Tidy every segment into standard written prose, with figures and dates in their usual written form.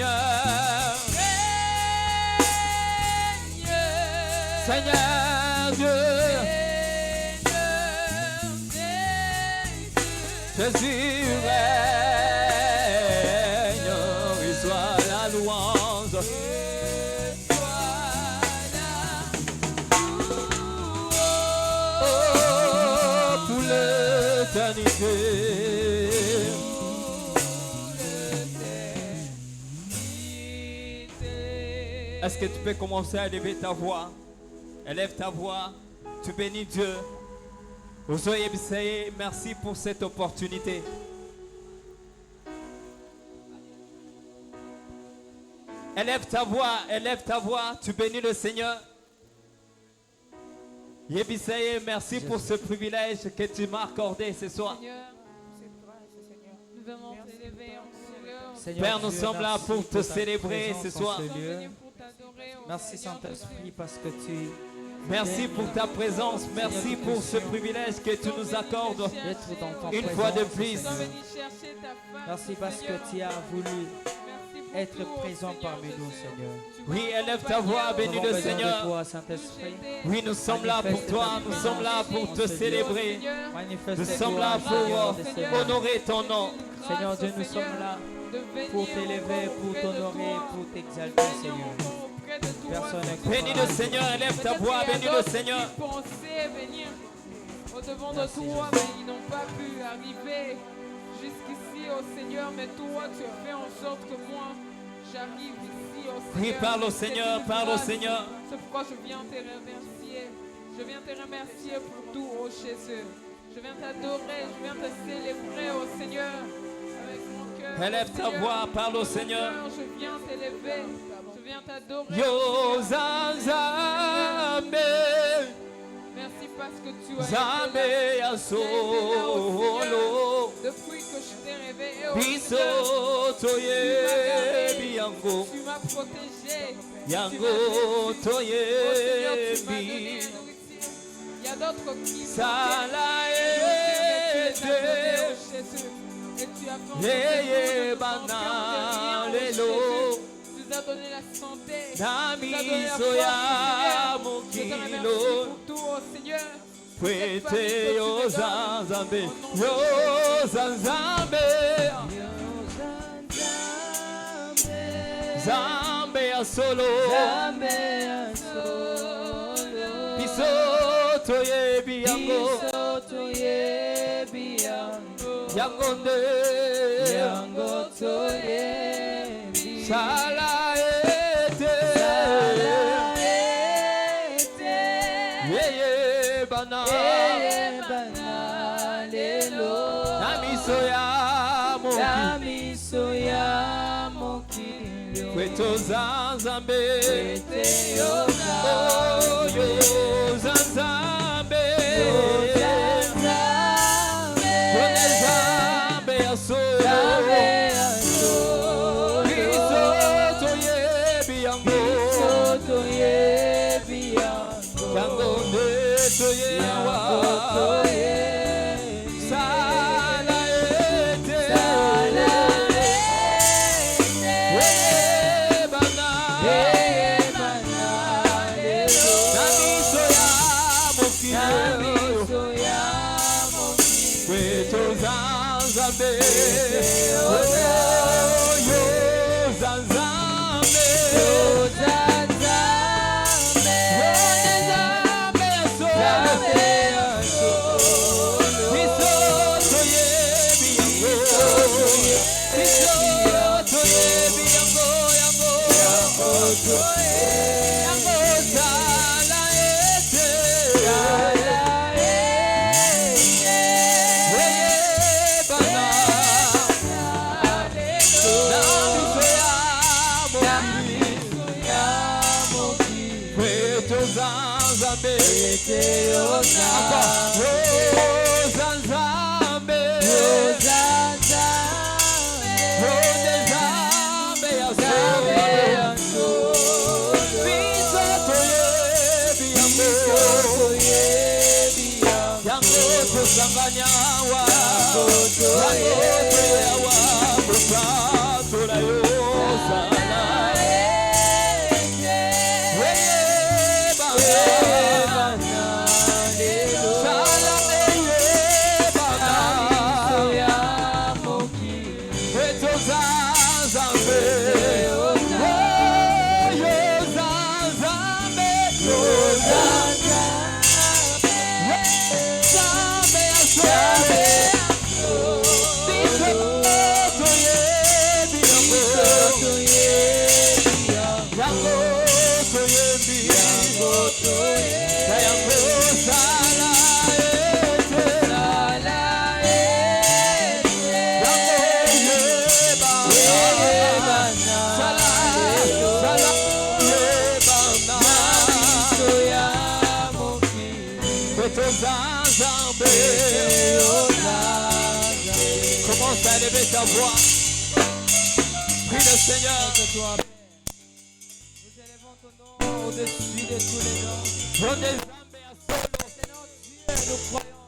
Seigneur. Seigneur Dieu. Jésus règne, reçois la louange. Oh, pour l'éternité. Est-ce que tu peux commencer à élever ta voix? Élève ta voix, tu bénis Dieu. Merci pour cette opportunité. Élève ta voix, tu bénis le Seigneur. Merci pour ce privilège que tu m'as accordé ce soir. Père, nous sommes là pour te célébrer ce soir. Merci Saint-Esprit parce que tu... Merci pour ta présence, merci pour ce privilège que tu nous accordes une fois de plus. Merci parce que tu as voulu être présent parmi nous, Seigneur. Oui, élève ta voix, bénis le Seigneur. Oui, nous sommes là pour toi, nous sommes là pour te célébrer. Nous sommes là pour honorer ton nom. Seigneur Dieu, nous sommes là pour t'élever, pour t'honorer, pour t'exalter, Seigneur. Bénis le Seigneur, élève ta voix, bénis le Seigneur. Ils pensaient venir au-devant de toi, mais ils n'ont pas pu arriver jusqu'ici, au Seigneur. Mais toi, tu as fait en sorte que moi, j'arrive ici, au Seigneur. Oui, parle au Seigneur, parle au Seigneur. C'est pourquoi je viens te remercier. Je viens te remercier pour tout, oh Jésus. Je viens t'adorer, je viens te célébrer, oh Seigneur. Avec mon cœur. Élève ta voix, parle au Seigneur. Je viens t'élever. T'adorer. Yo Zanzambe. Merci parce que tu as Zambe ya solo. Depuis que je t'ai réveillé, Biso toye biango. Tu m'as protégé. Yango toye bi. Il y a d'autres qui Salaete. Et tu as fait bana lelo. Tu as donné la santé. Nami soya mukilo. Pour tout, oh Seigneur. Fouete yo zanzambe. Yo zanzambe. Zambe ya solo. Bisoto ye biango. Yangonde. Sala ete. Yeye bana. Namiso ya moki. Kweto zanzambe. Oh yo zanzambe. Kone zambe ya soya. Yango élever ta voix. Prie le Seigneur. Nous élevons ton nom au-dessus de tous les noms. Donne des Seigneur Dieu, nous croyons.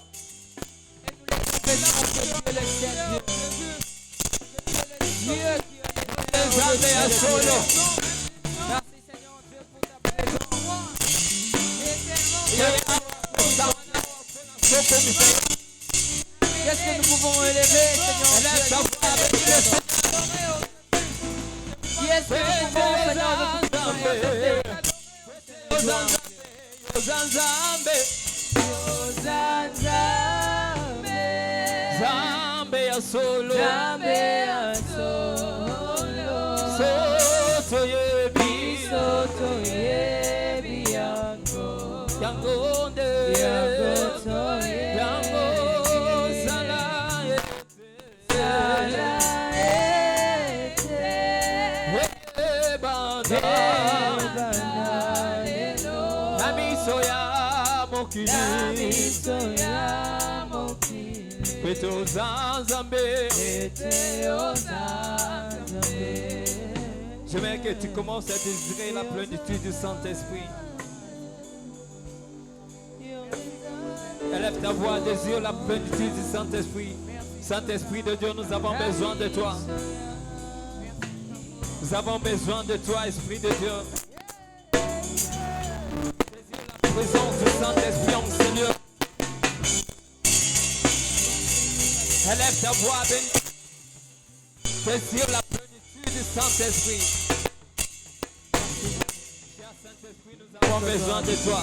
Et nous les confessons que Dieu est le seul Dieu. Dieu qui est âmes à solo. Merci Seigneur Dieu pour ta présence. Qu'est-ce que nous pouvons élever, Seigneur Dieu? Qui est-ce que nous pouvons, Seigneur Zambe a solo. Soto yebi yangonde yango sala banda amiso ya mokili Peto Zanzambe. J'aimerais que tu commences à désirer la plénitude du Saint-Esprit. Élève ta voix, désire la plénitude du Saint-Esprit. Saint-Esprit de Dieu, nous avons besoin de toi. Nous avons besoin de toi, Esprit de Dieu. Désire la présence du Saint-Esprit en Seigneur. Élève ta voix, béni. Désire la plénitude du Saint-Esprit. Cher Saint-Esprit, nous avons besoin de toi.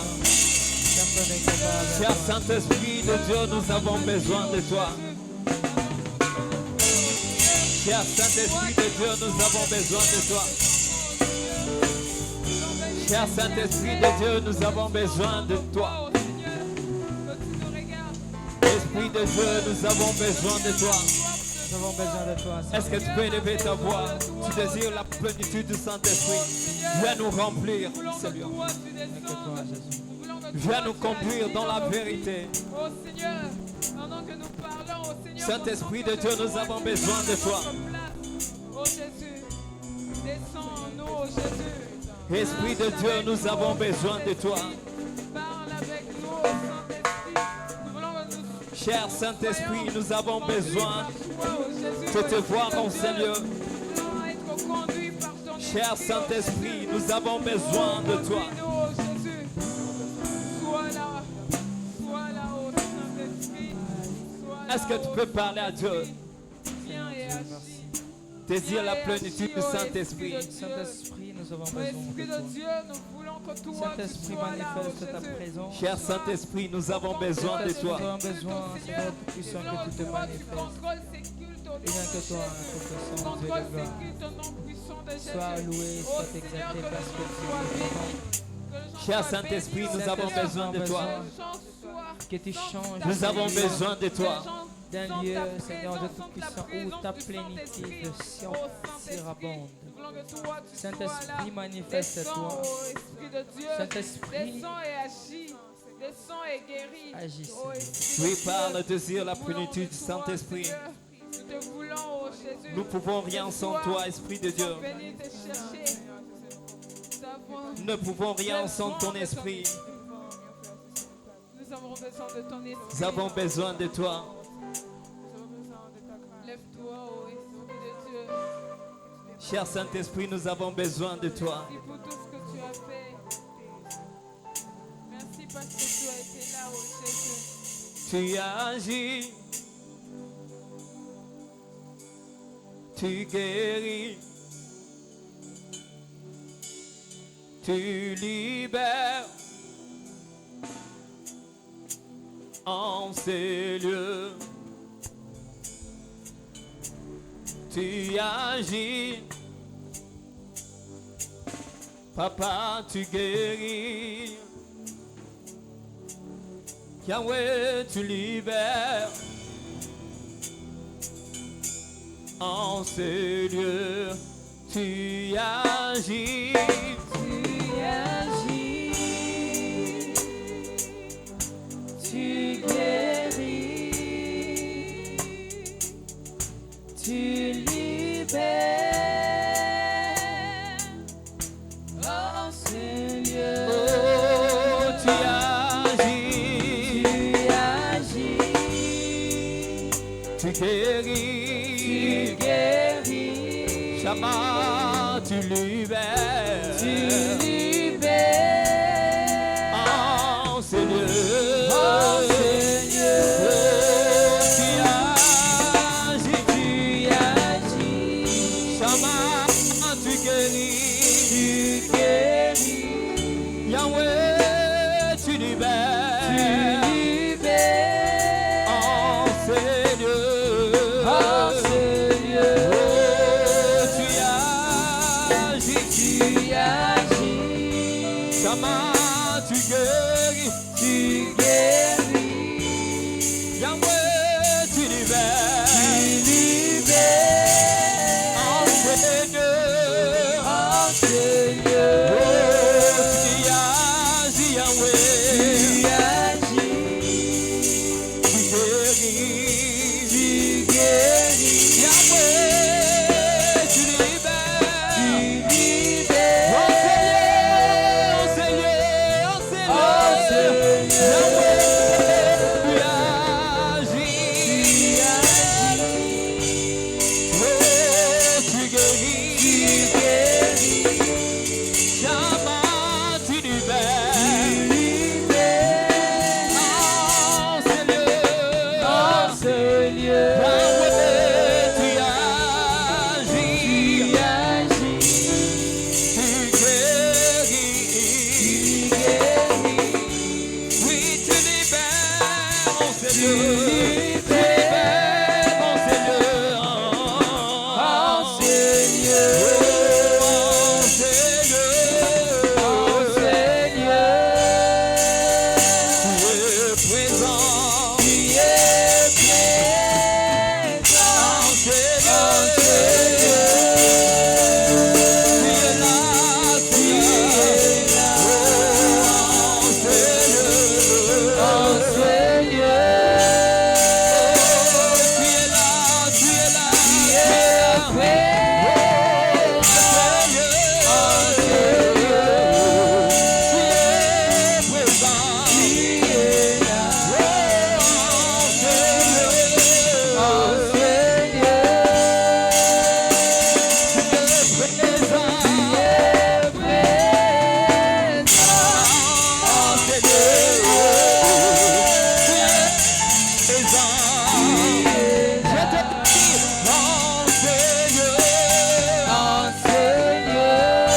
Cher Saint-Esprit de Dieu, nous avons besoin de toi. Cher Saint-Esprit de Dieu, nous avons besoin de toi. Cher Saint-Esprit de Dieu, nous avons besoin de toi. Esprit de Dieu, nous avons besoin de toi. Nous avons besoin de toi. Est-ce que tu peux élever ta voix? Tu désires la plénitude du Saint-Esprit. Viens nous remplir, Seigneur. Viens nous conduire dans la vérité. Saint-Esprit de Dieu, nous avons besoin de toi. Esprit de Dieu, nous avons besoin de toi. Cher Saint-Esprit, nous avons besoin de te voir, mon Seigneur. Cher Saint-Esprit, nous avons besoin de toi. Est-ce que tu peux parler à Dieu? Désire la plénitude du Saint-Esprit. Saint-Esprit, nous avons besoin de toi. Saint-Esprit, manifeste ta présence. Cher Saint-Esprit, nous avons besoin de toi. Nous avons besoin, Seigneur Tout-Puissant, que tu te manifestes. Viens que toi, notre Dieu de gloire. Sois loué, sois exalté parce que tu es vivant. Cher Saint-Esprit, nous avons besoin de toi. Que tu changes. Nous avons besoin de toi. D'un lieu, Seigneur de Tout-Puissant, où ta plénitude surabonde. Saint-Esprit, manifeste-toi. Saint-Esprit, agis. Oui, parle, désire la plénitude du Saint-Esprit. Nous ne pouvons rien sans toi, Esprit de Dieu. Nous ne pouvons rien sans ton Esprit. Nous avons besoin de ton esprit. Nous avons besoin de toi. Lève-toi, ô Esprit de Dieu. Cher Saint-Esprit, nous avons besoin de toi. Merci pour tout ce que tu as fait. Merci parce que tu as été là, ô Jésus. Tu as agi. Tu guéris. Tu libères. En ces lieux, tu agis, Papa, tu guéris, Yahweh, tu libères. En ces lieux, tu agis. Tu guéris, tu Chama, tu libères. Tu libères. Oh Seigneur. Oh Seigneur. Tu agis. Chama, tu guéris. Tu guéris. Yahweh, tu libères. Tu libères. Oh Seigneur. Oh Seigneur. Tu agis. Tu agis. Chama, tu guéris. Tu guéris. Yahweh, tu libères. Tu libères. Oh Seigneur. Oh Seigneur. Tu agis, Yahweh. Tu agis. Tu guéris. Tu guéris. Yahweh, tu libères. Tu Oh libères. Seigneur, oh Seigneur, oh Oh Seigneur. Seigneur. Yahweh, tu Tu agis. agis. Oh, tu guéris. Tu guéris. Chama, tu Tu libères. libères. Oh Seigneur. Oh Seigneur. Yahweh, tu Tu agis. agis. Tu guéris. Tu guéris. Oui, tu libères, mon Tu Seigneur. libères. Mon Seigneur. Oh Seigneur. Oh Seigneur. Oh Seigneur. Tu es présent. Tu es présent. Oh Seigneur. Oh Seigneur. Tu es là, Seigneur. Oh Seigneur. Oh Seigneur. Tu es là, tu es là. Tu es présent. Oh Seigneur. Tu es présent. Tu es là. Oh Seigneur.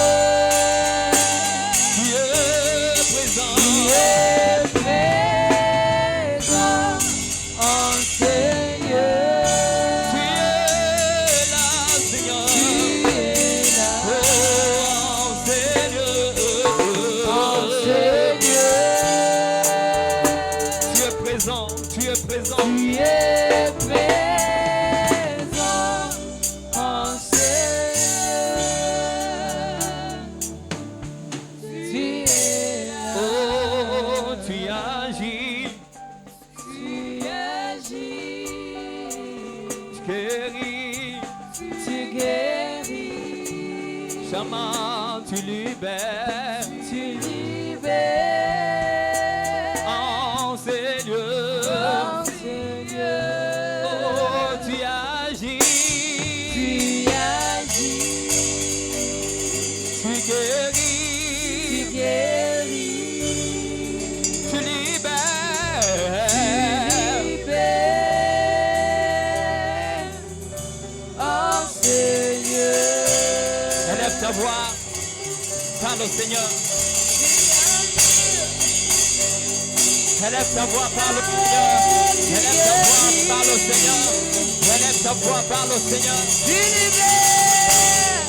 Tu es présent. Oh Oh Seigneur. Tu es présent. Oh Seigneur. Tu es là. Oh Seigneur. Tu es présent, tu es présent. Tu es présent. Oh Seigneur. Tu es là. Oh, tu agis, Tu agis. tu guéris, Tu guéris. Chama, tu libères. Tu libères. Oh Seigneur, Oh Seigneur. oh, tu agis, Tu agis. tu Tu guéris, guéris. tu libères. Libère. Oh Seigneur. Élève ta voix, parle au Seigneur. Élève ta voix, parle au Seigneur. Élève ta voix, parle au Seigneur. Élève ta voix, parle au Seigneur. Tu libères.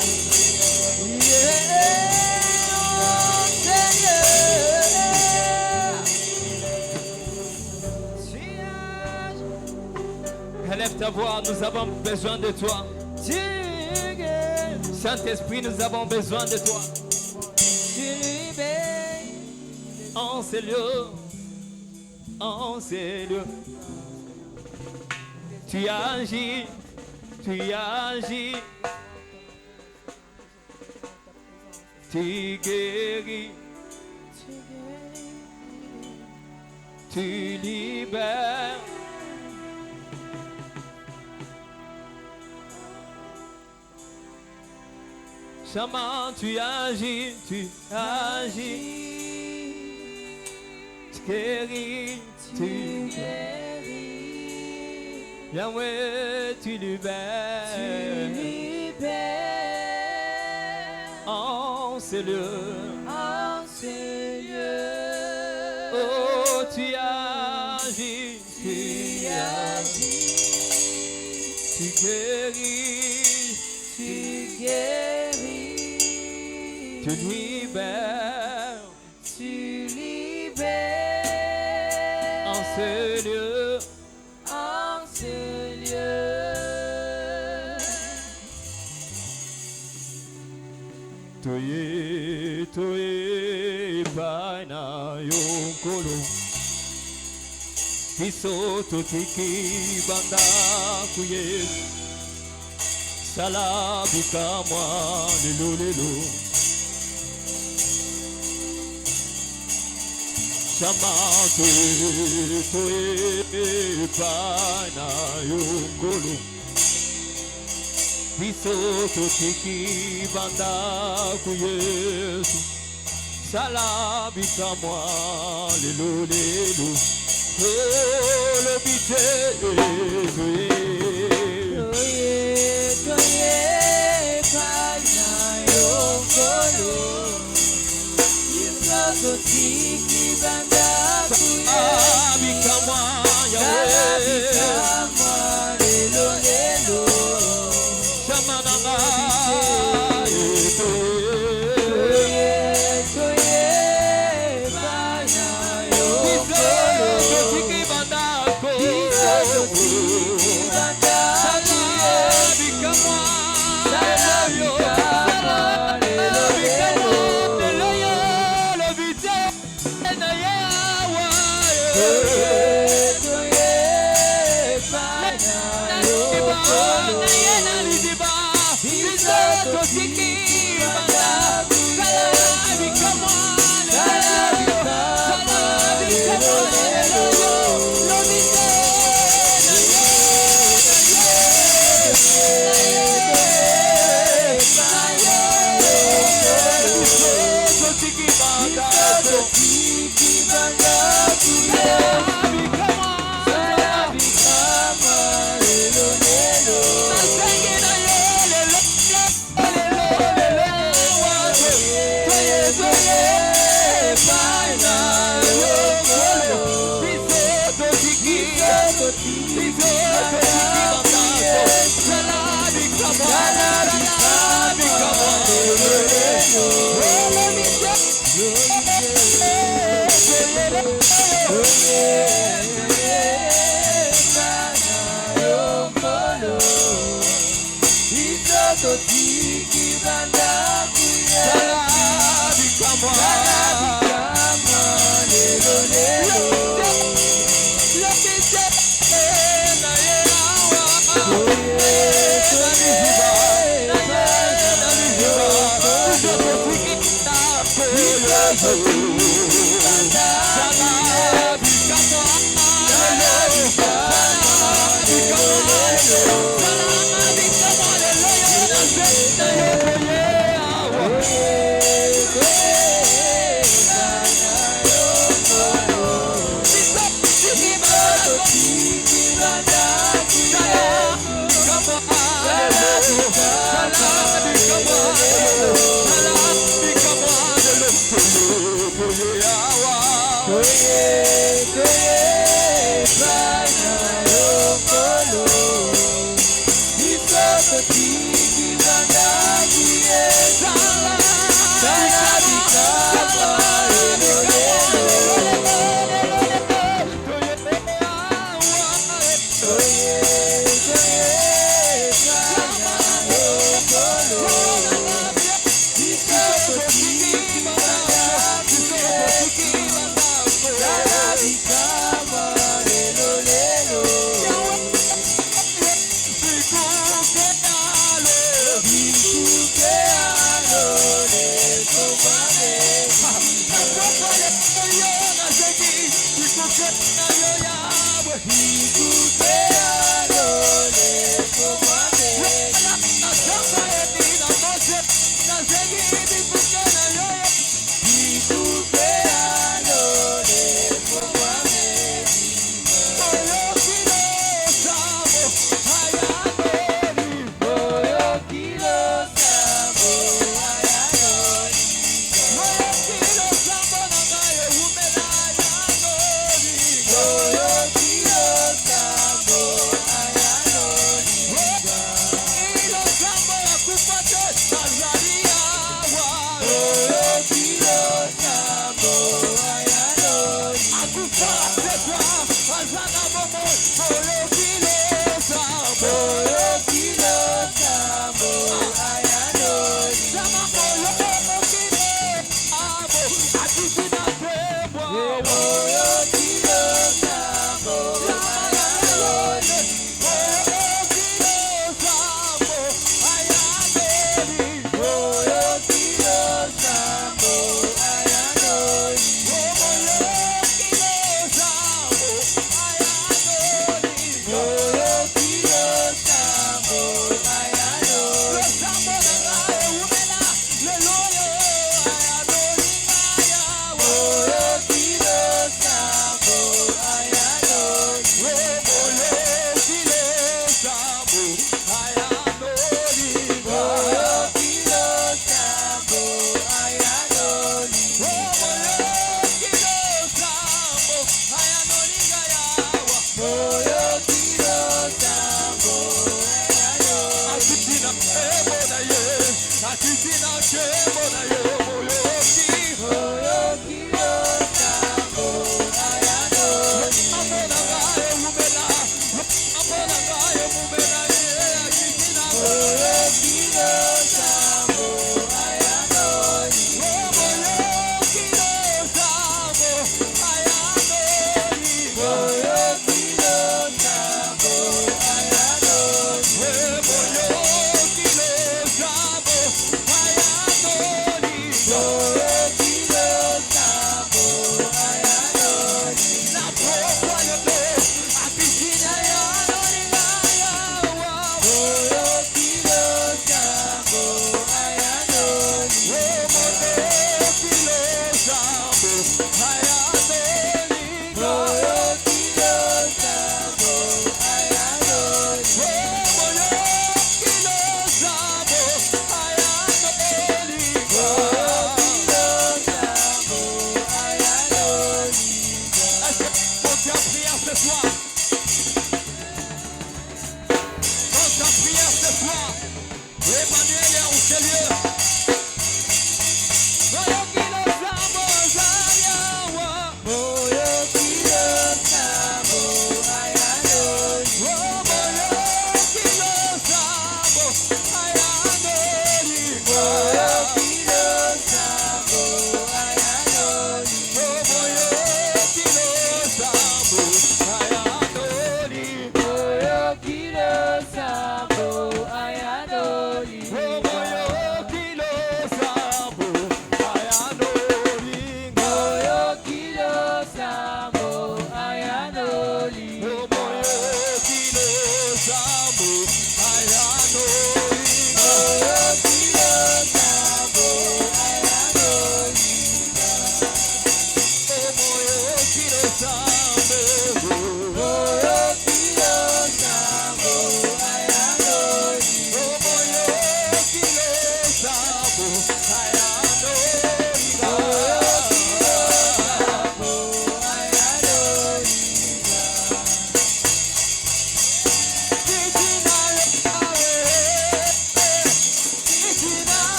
Oh Seigneur. Élève ta voix, nous avons besoin de toi. Tu guéris. Saint-Esprit, nous avons besoin de toi. Tu libères. Oh Seigneur, oh Seigneur. Tu agis, tu agis. Tu guéris, tu libères. Chama, tu agis, tu guéris, tu guéris. Yahweh, tu libères. En ces lieux. Oh, tu agis, tu guéris, tu libères, en ce lieu, Toye, Baina, Yonkolo. Isoto tiki banda kuye salabika mwa lelo Shama toye pana yungolo Isoto tiki banda kuye salabika mwa lelo Oh, le bité,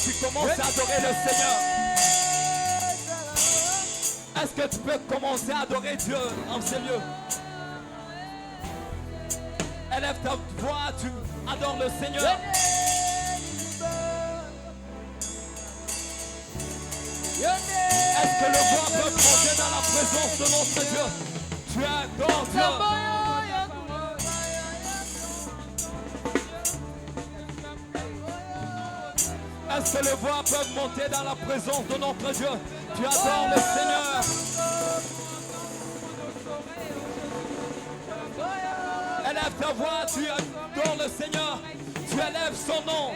tu commences à adorer le Seigneur? Est-ce que tu peux commencer à adorer Dieu en ces lieux? Élève ta voix, tu adores le Seigneur. Est-ce que le voix peut monter dans la présence de notre Dieu? Tu adores Dieu. Est-ce que le voix peut monter dans la présence de notre Dieu? Tu adores le Seigneur. Élève ta voix, tu adores le Seigneur. Tu élèves son nom.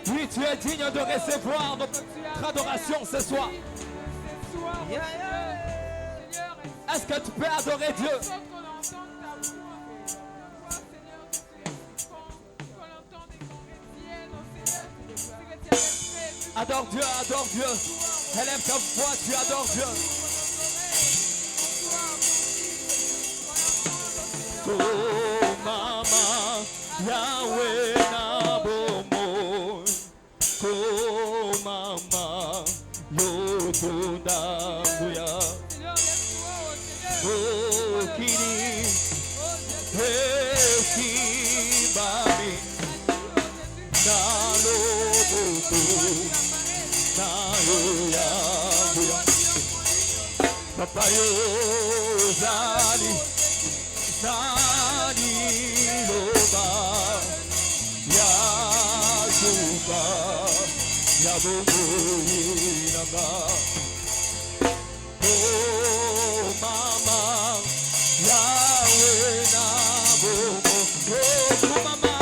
Oui, tu es digne de recevoir notre adoration ce soir. Est-ce que tu peux adorer Dieu? Adore Dieu, adore Dieu. Élève ta voix, tu adores Dieu. Oh mama, Yahweh Nabomo. Oh mama, Yotundabuya. Oh kiri, Ekibami, Nalobutu. Papa yo zali loba ya zuka ya bubu inaba. Oh mama Yahweh na bubu. Oh mama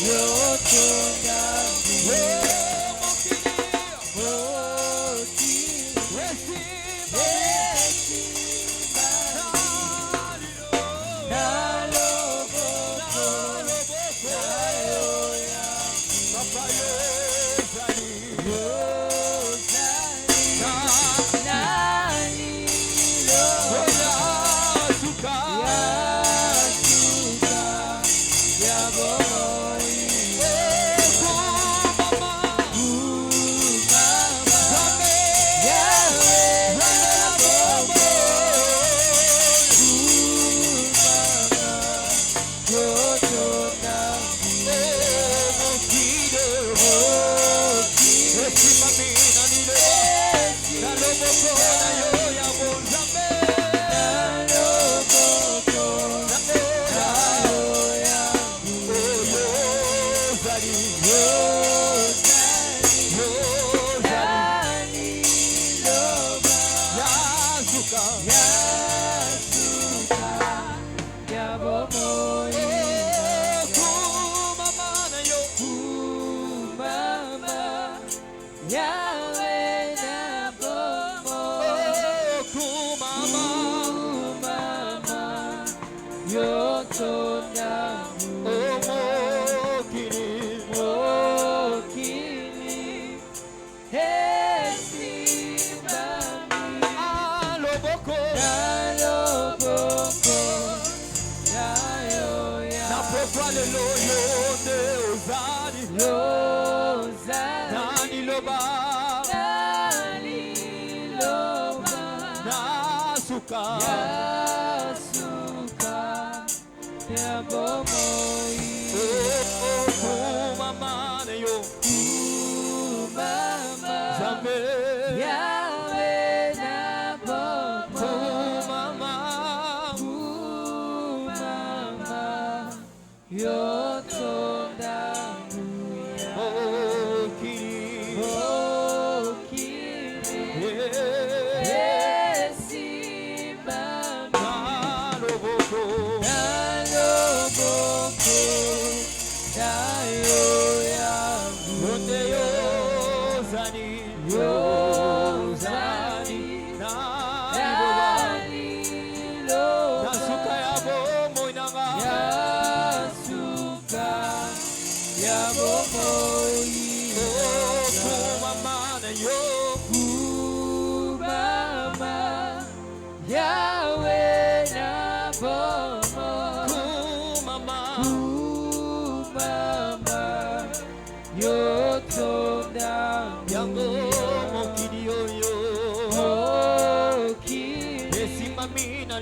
yo tunga.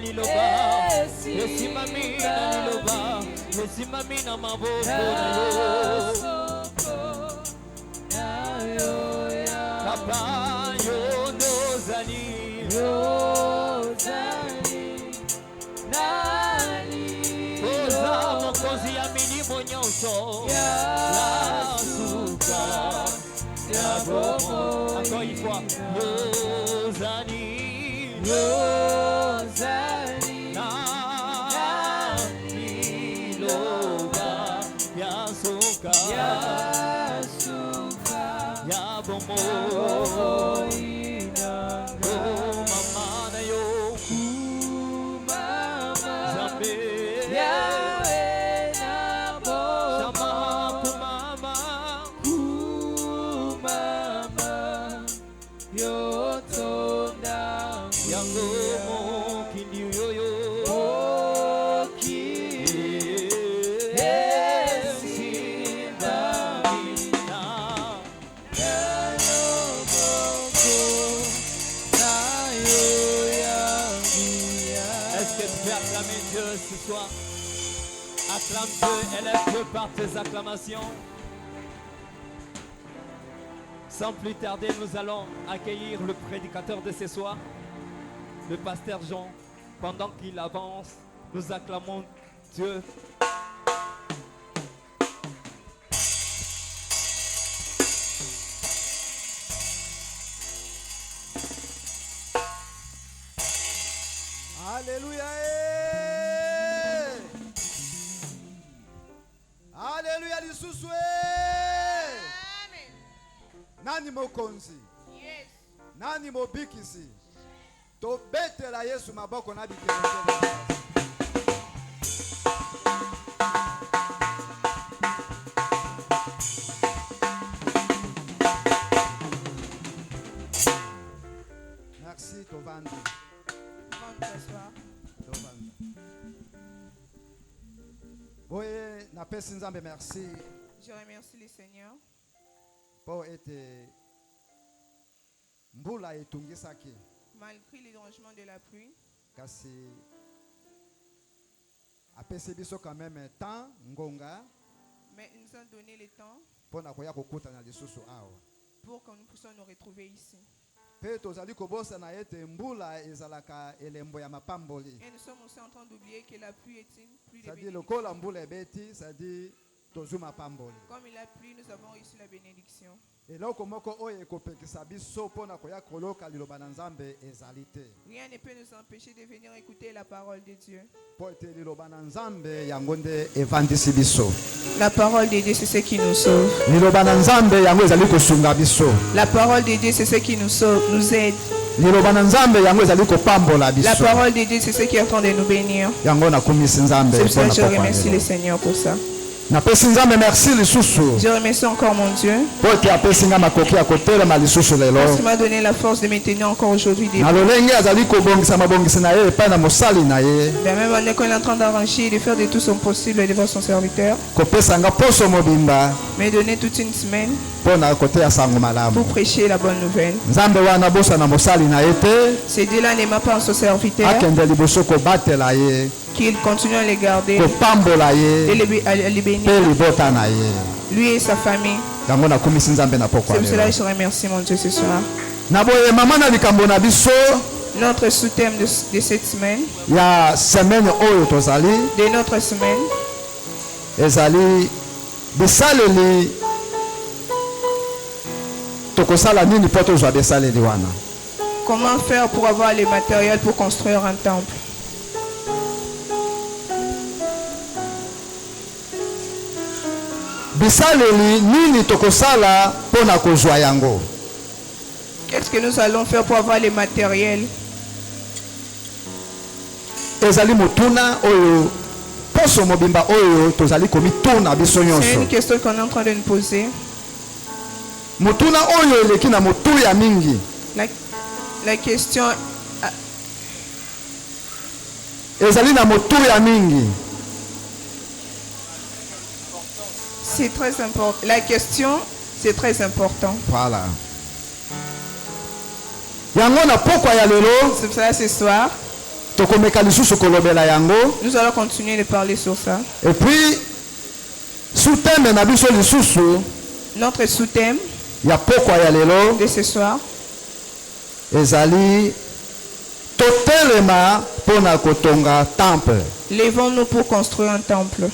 liloba esimamina liloba esimamina maboko na yo papa yo nozali oza mokonzi ya milimo nyonso ya suka ya bomo encore une fois yozali na liloba ya suka ya bomo mama na yo zambe ce soir, acclame Dieu, élève Dieu par tes acclamations. Sans plus tarder, nous allons accueillir le prédicateur de ce soir, le pasteur Jean. Pendant qu'il avance, nous acclamons Dieu. Alléluia. Alléluia lisusu. Nani mokonzi? Yes. Nani mobikisi? To betela Yesu maboko na bikelele. Merci Tovandi. Boye na pesi nzambe merci. Je remercie le Seigneur. Po ete mbula etungisaki. Malgré les dérangements de la pluie. Kasi apesi biso quand même temps ngonga. Mais il nous a donné le temps. Pona koya kokuta na lisusu awa. Pour que nous puissions nous retrouver ici. Pe tozali kobosa na ete mbula ezalaka elembo ya mapamboli. Et nous sommes aussi en train d'oublier que la pluie est une pluie de bénédiction. Lokola mbula ebeti, ça dit tozuma pamboli. Comme il a plu, nous avons reçu la bénédiction. Eloko moko oyo ekopekisa biso pona koya koloka liloba na Nzambe ezali te. Rien ne peut nous empêcher de venir écouter la parole de Dieu. Po ete liloba na Nzambe yango nde evandisi biso. La parole de Dieu c'est ce qui nous sauve. Liloba na Nzambe yango ezali kosunga biso. La parole de Dieu c'est ce qui nous sauve, nous aide. Liloba na Nzambe yango ezali kopambola biso. La parole de Dieu c'est ce qui est en train de nous bénir. Yango na kumisi Nzambe. C'est pour ça que je remercie le Seigneur pour ça. Je remercie encore mon Dieu. Parce qu'il m'a donné la force de me tenir encore aujourd'hui. De la même manière qu'on est en train d'arranger et de faire de tout son possible devant son serviteur. Me donner toute une semaine pour prêcher la bonne nouvelle. C'est Dieu-là ne m'a pas en son serviteur. Qu'il continue à les garder, à les bénir, lui et sa famille. C'est pour cela que je remercie mon Dieu ce soir. Notre sous-thème de cette semaine, de notre semaine, comment faire pour avoir les matériels pour construire un temple. Qu'est-ce que nous allons faire pour avoir les matériels? C'est une question qu'on est en train de nous poser. La question c'est très important. La question, c'est très important. Voilà. C'est pour ça ce soir, tokomeka lisusu kolobela yango. Nous allons continuer de parler sur ça. Et puis sous-thème na biso lisusu Notre sous-thème ya pokwa ya lelo de ce soir, ezali totelema pona kotonga temple. lèvons-nous pour construire un temple.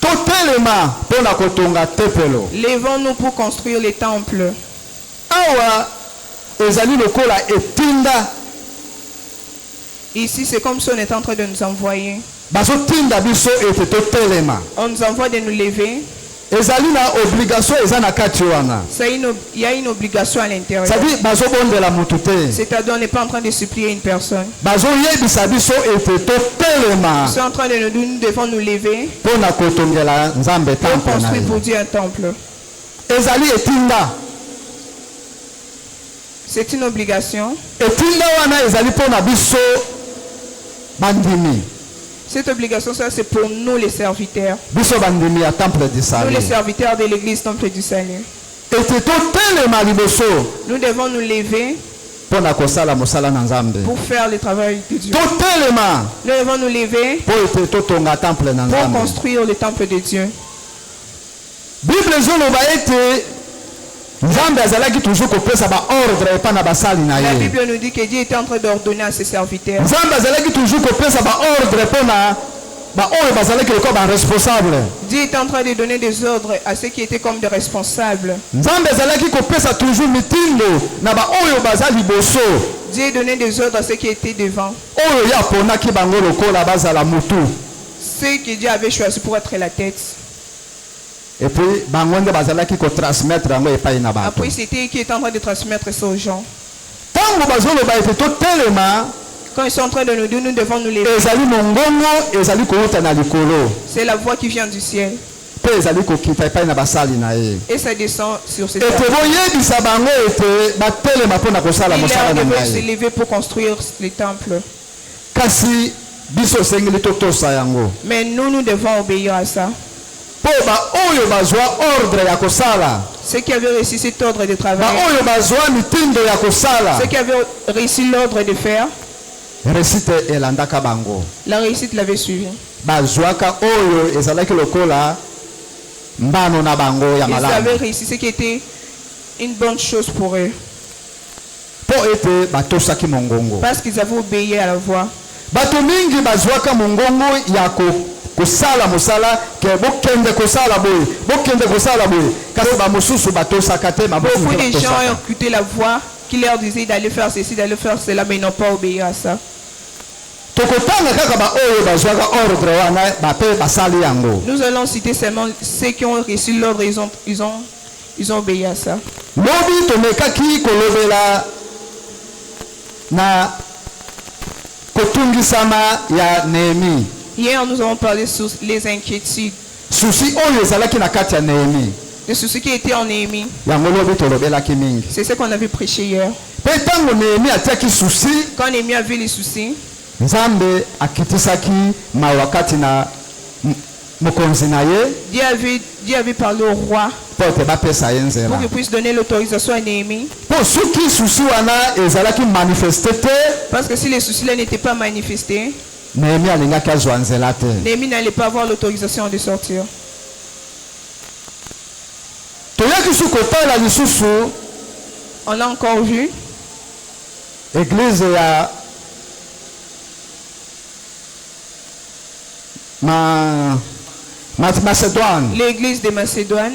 Totelema pona kotonga tempelo. Lèvons-nous pour construire les temples. Awa ezali lokola etinda. Ici, c'est comme si on était en train de nous envoyer. Baso tinda biso ete totelema. On nous envoie de nous lever. Ezali na obligation eza na kati wana. Il y a une obligation à l'intérieur. C'est-à-dire baso bondela mutu te. C'est-à-dire on n'est pas en train de supplier une personne. Bazo yebisa biso ete totelema. Ils sont en train de nous devons nous lever Pona kotongela nzambe pour temple na construire pour ye. Dieu un temple. Ezali etinda. C'est une obligation. Etinda wana ezali pona biso bandimi. Cette obligation, ça c'est pour nous les serviteurs. Biso bandimi ya temple du Nous salut. les serviteurs de l'église temple du salut. Ete totelema liboso Nous devons nous lever pona kosala mosala na nzambe. pour faire le travail de Dieu. Totelema Nous devons nous lever po ete totonga temple na pour nzambe. construire le temple de Dieu. Bible ezoloba ete nzambe azalaki toujours kopesa baordre epa na basali na La ye. Bible nous dit que Dieu était en train d'ordonner à ses serviteurs. Nzambe azalaki toujours kopesa baordre mpona baoyo bazalaki lokola baresponsable. Dieu était en train de donner des ordres à ceux qui étaient comme des responsables. Nzambe azalaki kopesa toujours mitindo na baoyo baza liboso. Dieu donnait des ordres à ceux qui étaient devant. Oyo ya aponaki bango lokola bazala mutu. Ceux que Dieu avait choisi pour être la tête. Et puis bango nde bazalaki kotransmettre yango epai na bato. Après, c'était qui était en train de transmettre ça aux gens. Ntango bazoloba ete totelema Quand ils sont en train de nous dire, nous devons nous lever. ezali mongongo ezali kouta na likolo. C'est la voix qui vient du ciel. Mpe ezali kokita epai na basali na ye. Et ça descend sur ces Ete serviteurs. boyebisa bango ete batelema mpona kosala Il mosala na devait se ngai. lever pour construire les temples. Kasi biso esengeli totosa yango. Mais nous devons obéir à ça. Po baoyo bazwa ordre ya kosala. Ceux qui avaient reçu cet ordre de travail, Baoyo bazwa mitindo ya kosala. ceux qui avaient reçu l'ordre de faire, Récite elandaka bango. la réussite l'avait suivi. Bazwaka oyo ezalaki lokola mbano na bango ya Ils avaient malamu. réussi ce qui était une bonne chose pour eux. Po ete batosaki mongongo. Parce qu'ils avaient obéi à la voix. Bato mingi bazwaka mongongo ya kosala mosala ke bokende kosala boye. Bokende kosala boye. Kasi bamosusu batosaka te Beaucoup de gens ont batosaka. écouté la voix qui leur disait d'aller faire ceci, d'aller faire cela, mais ils n'ont pas obéi à ça. Tokotanga kaka baoyo bazwaka ordre wana bape basali yango. Nous allons citer seulement ceux qui ont reçu l'ordre, ils ont obéi à ça. Lobi tomekaki kolobela na kotungisama ya Nehemi. Hier, nous avons parlé sur les inquiétudes, Susi oyo ezalaki na kati ya Nehemi. de ceux qui étaient en Néhémie. Yango lobi tolobelaki mingi. C'est ce qu'on avait prêché hier. Pe tango Nehemi atiaki susi, Quand Néhémie avait les soucis, Nzambe akitisaki mawakati na mokonzi na ye Dieu avait parlé au roi po ete bapesa ye pour nzela. qu'il puisse donner l'autorisation à Néhémie. Po soki susi wana ezalaki manifeste te, Parce que si les soucis-là n'étaient pas manifestés, Nehemi alingaki azwa nzela te. Néhémie n'allait pas avoir l'autorisation de sortir. Toyaki su kotala lisusu On l'a encore vu. église ya Macédoine. L'église de Macédoine.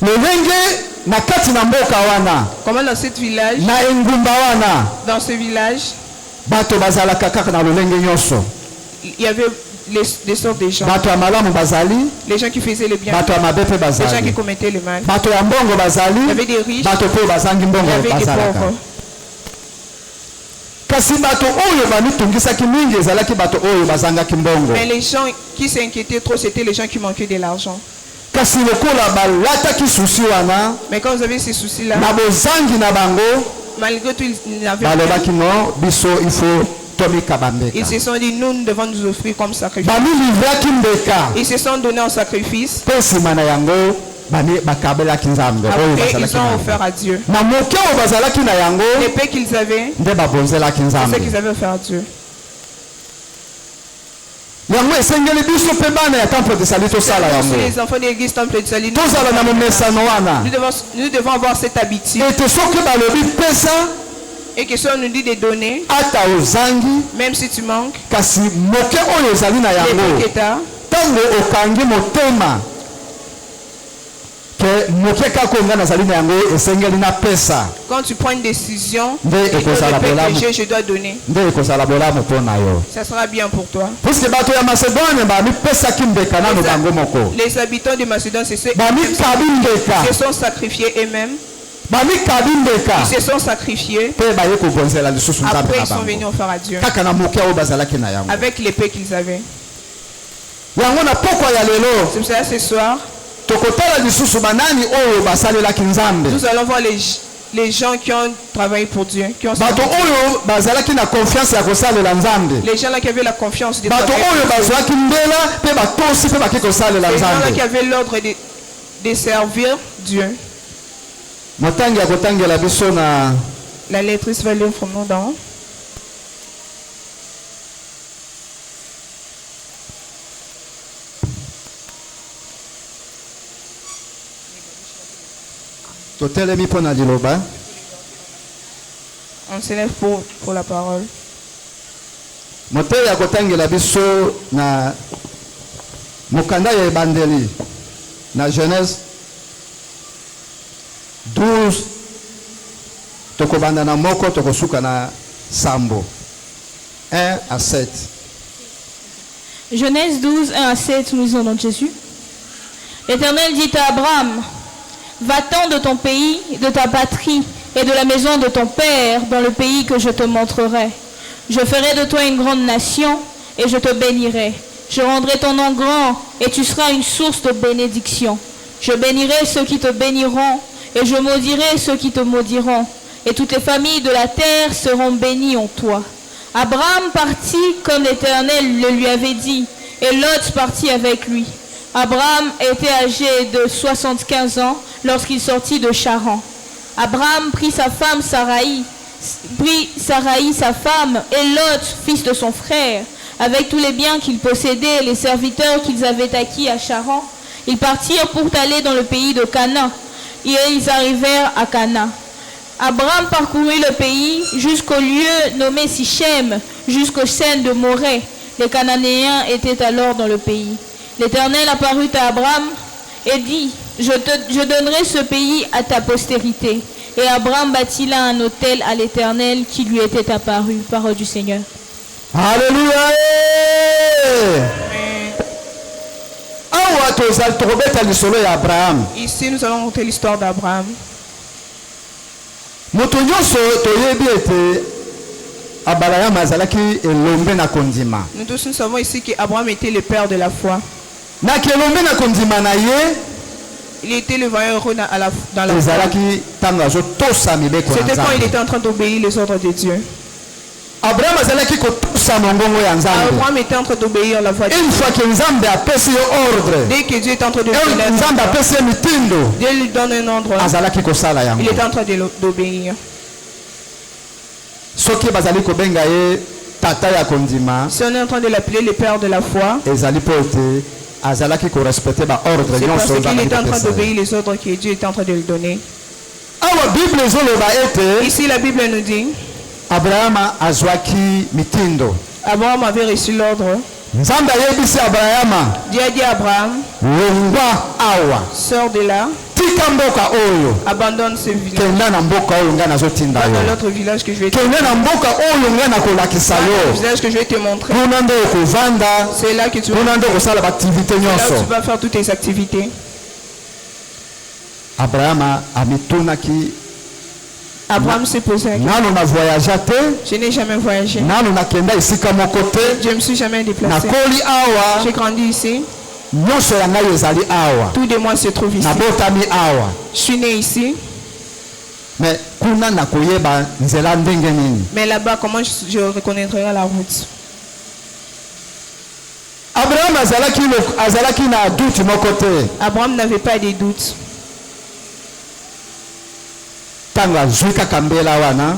Lolenge na kati na mboka wana, Comment dans ce village, na engumba wana, dans ce village, bato bazalaka kaka na lolenge nyonso. il y avait des sortes de gens. Bato ya malamu bazali, Les gens qui faisaient le bien, bato ya mabe pe les gens qui bazali. commettaient le mal. Bato ya mbongo bazali, Il y avait des riches, bato pe bazangi il y mbongo avait des bazalaka. pauvres. Kasi bato oyo bamitungisaki mingi ezalaki bato oyo bazangaki mbongo. Mais les gens qui s'inquiétaient trop, c'était les gens qui manquaient de l'argent. Kasi lokola balataki susi wana, Mais quand vous avez ces soucis-là, na bozangi na bango, malgré tout, ils n'avaient balobaki rien. no biso il faut tomika bambeka. Ils se sont dit, nous devons nous offrir comme sacrifice. Bamilivraki mbeka. Ils se sont donnés en sacrifice. Pe nsima na yango Après, ils ont offert à Dieu. L'épée qu'ils avaient, c'est ce qu'ils avaient offert à Dieu. Les enfants de l'église temple de salut, nous devons avoir cette habitude. Et que si on nous dit de donner, même si tu manques, quand tu prends une décision, je dois donner. Ça sera bien pour toi. Les habitants de Macédoine se sont sacrifiés eux-mêmes. Ils se sont sacrifiés. Après, ils sont venus offrir à Dieu avec l'épée qu'ils avaient. C'est pour ça ce soir, nous allons voir les gens qui ont travaillé pour Dieu, les gens là qui avaient la confiance de travailler, les gens là qui avaient l'ordre de servir Dieu. La lectrice va lire from nous d'en on s'élève pour la parole. Na Genèse 12 tokobanda na moko tokosuka na sambo 1 à 7. Genèse 12, 1 à 7, nous lisons au nom de Jésus. L'Éternel dit à Abraham, va-t'en de ton pays, de ta patrie et de la maison de ton père dans le pays que je te montrerai. Je ferai de toi une grande nation et je te bénirai. Je rendrai ton nom grand et tu seras une source de bénédiction. Je bénirai ceux qui te béniront et je maudirai ceux qui te maudiront. Et toutes les familles de la terre seront bénies en toi. Abraham partit comme l'Éternel le lui avait dit, et Lot partit avec lui. Abraham était âgé de 75 ans lorsqu'il sortit de Charan. Abraham prit sa femme Saraï, sa femme, et Lot, fils de son frère, avec tous les biens qu'ils possédaient, les serviteurs qu'ils avaient acquis à Charan. Ils partirent pour aller dans le pays de Canaan, et ils arrivèrent à Canaan. Abraham parcourut le pays jusqu'au lieu nommé Sichem, jusqu'au Seine de Morée. Les Cananéens étaient alors dans le pays. L'Éternel apparut à Abraham et dit, je donnerai ce pays à ta postérité. Et Abraham bâtit là un autel à l'Éternel qui lui était apparu. Parole du Seigneur. Alléluia. Ici, nous allons monter l'histoire d'Abraham. Nous tous nous savons ici qu'Abraham était le père de la foi. Il était le vaillant heureux dans la foi. C'était quand il était en train d'obéir les ordres de Dieu. Abraham était en train d'obéir la voix de Dieu. Dès que Dieu est en train de Dieu lui donne un ordre. Il est en train d'obéir. Si on est en train de l'appeler le père de la foi, c'est parce qu'il est en train d'obéir les ordres que Dieu est en train de lui donner. Ici la Bible nous dit Abraham avait reçu l'ordre. Dieu a dit à Abraham, sors de là, abandonne ce village, va dans l'autre village que je vais te montrer. Le village que je vais te montrer, c'est là que tu vas faire toutes tes activités. Abraham s'est posé la question. Je n'ai jamais voyagé. Je ne me suis jamais déplacé. J'ai grandi ici. Tout de moi se trouve ici. Je suis né ici. Mais là-bas, comment je reconnaîtrai la route? Abraham n'avait pas de doute.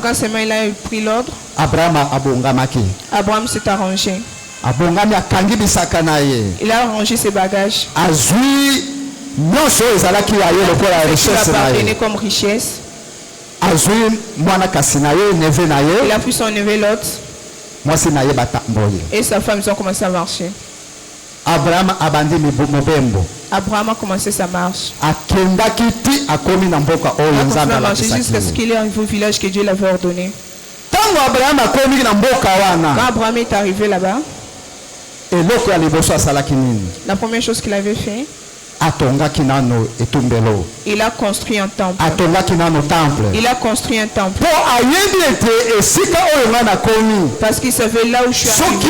Quand seulement il a pris l'ordre, Abraham s'est arrangé. Il a arrangé ses bagages. Il a pardonné comme richesse. Il a pris son neveu Lot. Et sa femme, ils ont commencé à marcher. Abraham a commencé sa marche. Il a marché jusqu'à ce qu'il ait arrivé au village que Dieu l'avait ordonné. Quand Abraham est arrivé là-bas, la première chose qu'il avait fait, il a construit un temple. Il a construit un temple. Parce qu'il savait là où je suis arrivé.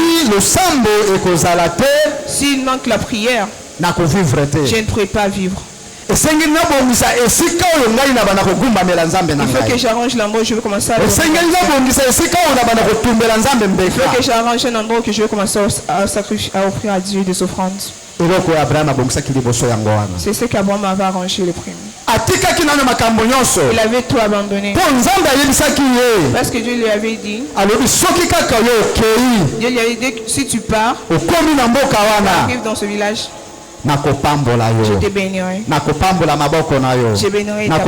S'il manque la prière, je ne pourrai pas vivre. Il faut que j'arrange l'endroit où je veux commencer à adorer. Il faut que j'arrange un endroit où je veux commencer à sacrifier, à offrir à Dieu des offrandes. C'est ce qu'Abraham avait arrangé le premier. Il avait tout abandonné. Parce que Dieu lui avait dit, Dieu lui avait dit, si tu pars, tu arrives dans ce village, je te bénirai. Je bénirai ta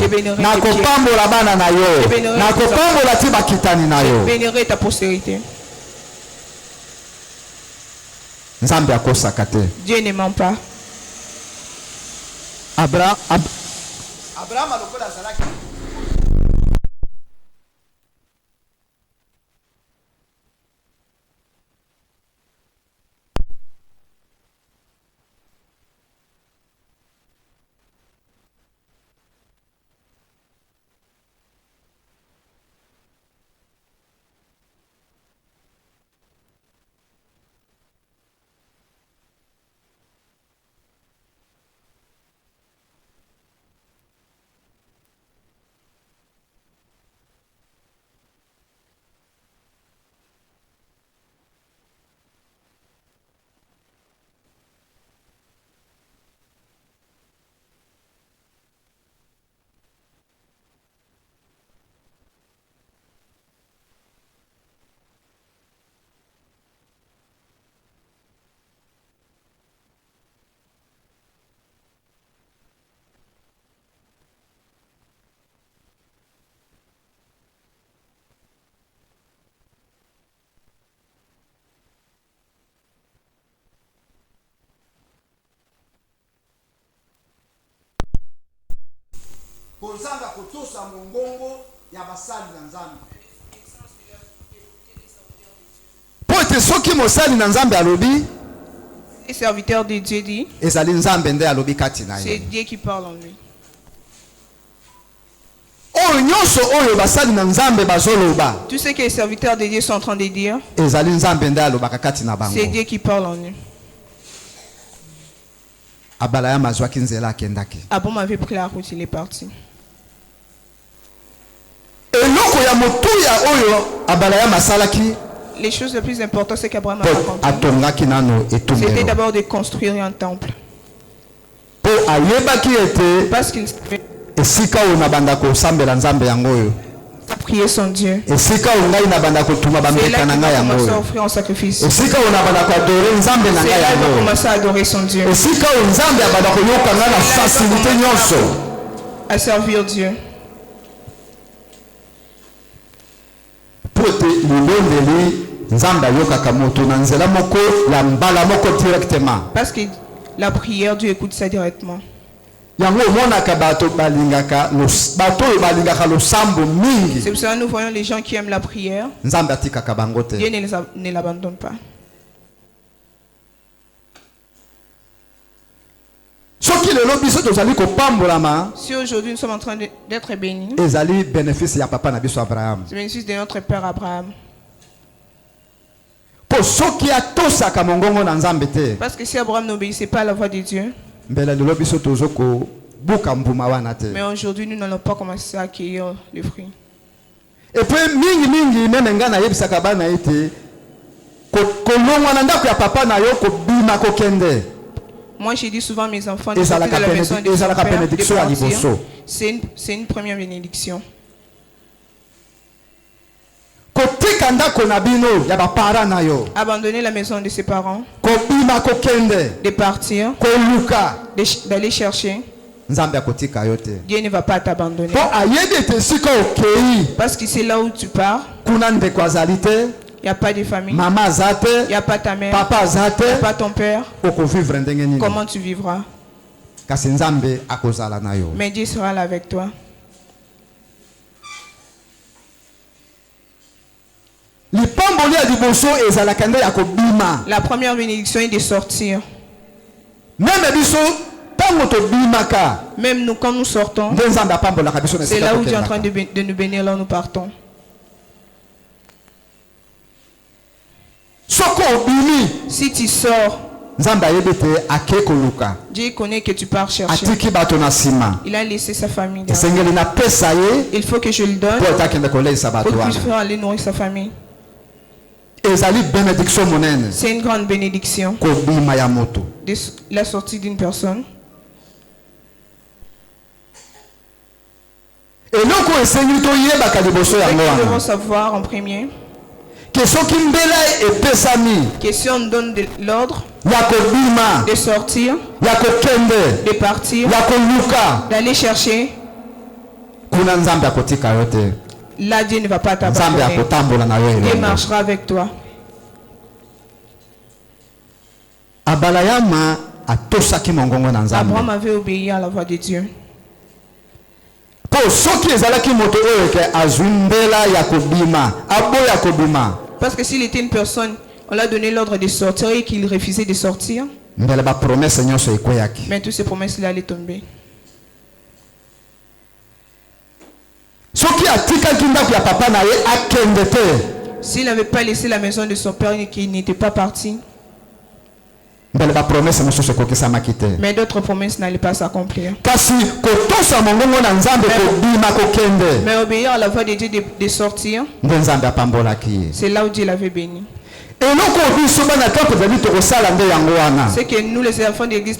postérité. Je bénirai ta postérité. Dieu ne ment pas. Abraham Les serviteurs de Dieu dit, c'est Dieu qui parle en lui. Tout ce que les serviteurs de Dieu sont en train de dire, c'est Dieu qui parle en lui. Abraham avait pris la route, il est parti. Les choses les plus importantes, c'est qu'Abraham a accompli. C'était d'abord de construire un temple. Parce qu'il savait prier son Dieu. C'est là qu'il a commencé à offrir en sacrifice. C'est là qu'il a commencé à adorer son Dieu. À servir Dieu. Parce que la prière, Dieu écoute ça directement. C'est pour ça que nous voyons les gens qui aiment la prière. Dieu ne l'abandonne pas. Si aujourd'hui nous sommes en train d'être bénis, c'est le bénéfice de notre Père Abraham. Parce que si Abraham n'obéissait pas à la voix de Dieu, mais aujourd'hui nous n'allons pas commencer à accueillir les fruits. Et puis, Moi, j'ai dit souvent à mes enfants de sortir de la maison de son père, de partir. C'est une première bénédiction. Abandonner la maison de ses parents, de partir, d'aller chercher. Dieu ne va pas t'abandonner. Parce que c'est là où tu pars. Il n'y a pas de famille. Il n'y a pas ta mère. Il n'y a pas ton père. Comment tu vivras? Mais Dieu sera là avec toi. La première bénédiction est de sortir. Même nous, quand nous sortons, c'est là où Dieu est en train de nous bénir, là où nous partons. Si tu sors, Dieu connaît que tu pars chercher. Il a laissé sa famille derrière. Il faut que je le donne pour qu'il puisse aller nourrir sa famille. C'est une grande bénédiction. La sortie d'une personne. Nous devons savoir en premier que si on donne de l'ordre de sortir, de partir, d'aller chercher, là Dieu ne va pas t'abandonner. Dieu marchera avec toi. Abraham avait obéi à la voix de Dieu. Parce que s'il était une personne, on l'a donné l'ordre de sortir et qu'il refusait de sortir, mais toutes ces promesses allaient tomber. S'il n'avait pas laissé la maison de son père et qu'il n'était pas parti, mais d'autres promesses n'allaient pas s'accomplir. Mais obéir à la voix de Dieu de sortir, c'est là où Dieu l'avait béni. C'est que nous les enfants de l'église,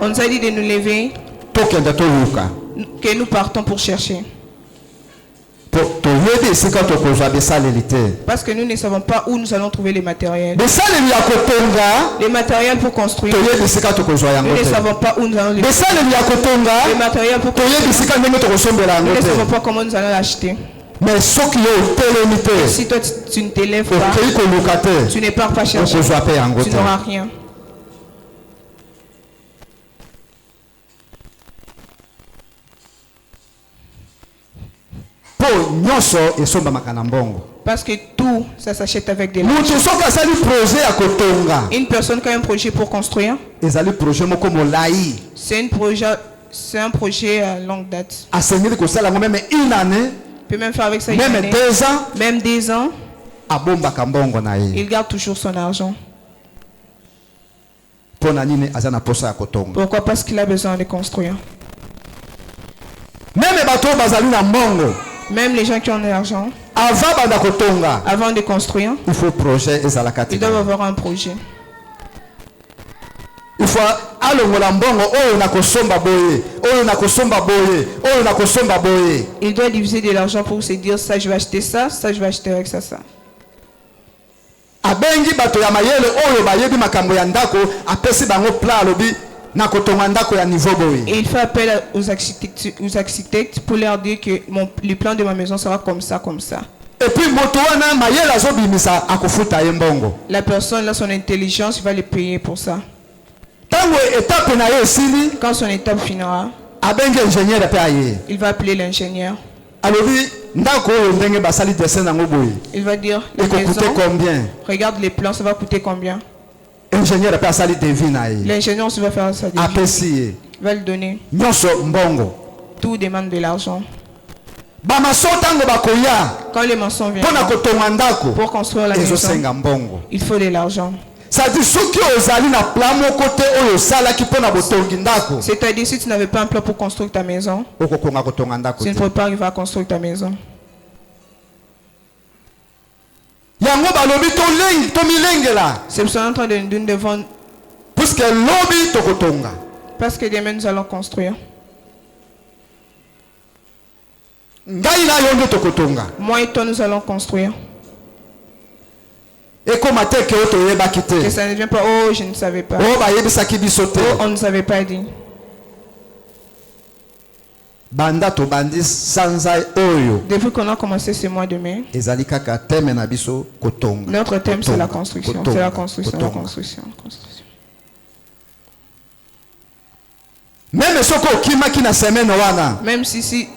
on nous a dit de nous lever, que nous partons pour chercher. Parce que nous ne savons pas où nous allons trouver les matériels. Les matériels pour construire. Nous ne savons pas où nous allons les trouver. Les matériels pour construire. Nous ne savons pas comment nous allons l'acheter. Mais si toi tu ne t'élèves pas, tu ne pars pas chercher, tu n'auras rien. Parce que tout, ça s'achète avec des l'argent. Une personne qui a un projet pour construire, c'est un projet à longue date. Il peut même faire avec ça une année, même 10 ans. Il garde toujours son argent. Pourquoi? Parce qu'il a besoin de construire. Même les gens qui ont de l'argent, avant de construire, ils doivent avoir un projet. Il faut il doit diviser de l'argent pour se dire ça je vais acheter ça, ça je vais acheter avec ça. Et il fait appel aux architectes pour leur dire que le plan de ma maison sera comme ça, comme ça. Et puis la personne là, son intelligence, il va le payer pour ça. Quand son étape finira, il va appeler l'ingénieur. Il va dire la maison, regarde les plans, ça va coûter combien? L'ingénieur aussi va faire ça. Il va le donner. Tout demande de l'argent. Quand les maçons viennent pour construire la maison, il faut de l'argent. C'est-à-dire si tu n'avais pas un plan pour construire ta maison, tu ne peux pas arriver à construire ta maison. C'est pour ça qu'on est en train de nous devant puisque lobi tokotonga. Parce que demain nous allons construire. Ngai na yo nde tokotonga. Moi et toi nous allons construire. Et comme que ça ne vient pas, oh je ne savais pas. Oh on ne savait pas dit. Depuis qu'on a commencé ce mois de mai, notre thème c'est la construction. C'est la construction, la construction, la construction. Même si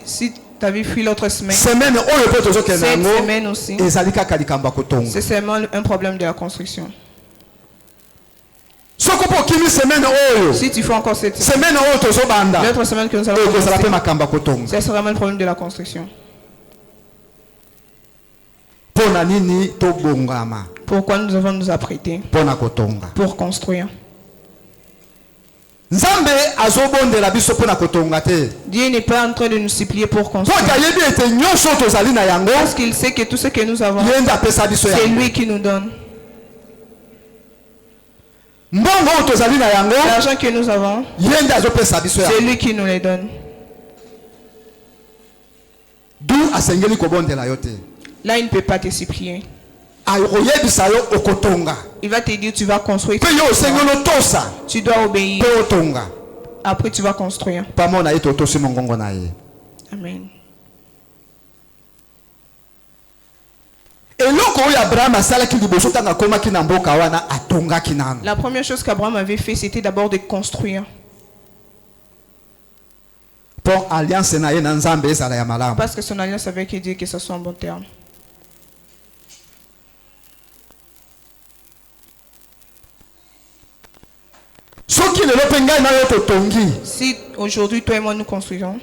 tu avais fui l'autre semaine, cette semaine aussi, c'est seulement un problème de la construction. Si tu fais encore cette semaine, l'autre semaine que nous allons commencer, c'est vraiment le problème de la construction. Pourquoi nous devons nous apprêter pour construire? Dieu n'est pas en train de nous supplier pour construire. Parce qu'il sait que tout ce que nous avons, c'est lui qui nous donne. L'argent que nous avons, c'est lui qui nous les donne. Là, il ne peut pas te supplier. Il va te dire tu vas construire. Tu dois obéir. Après tu vas construire. Amen. La première chose qu'Abraham avait fait, c'était d'abord de construire. Parce que son alliance avec Dieu, que ce soit en bon terme. Si aujourd'hui toi et moi nous construisons,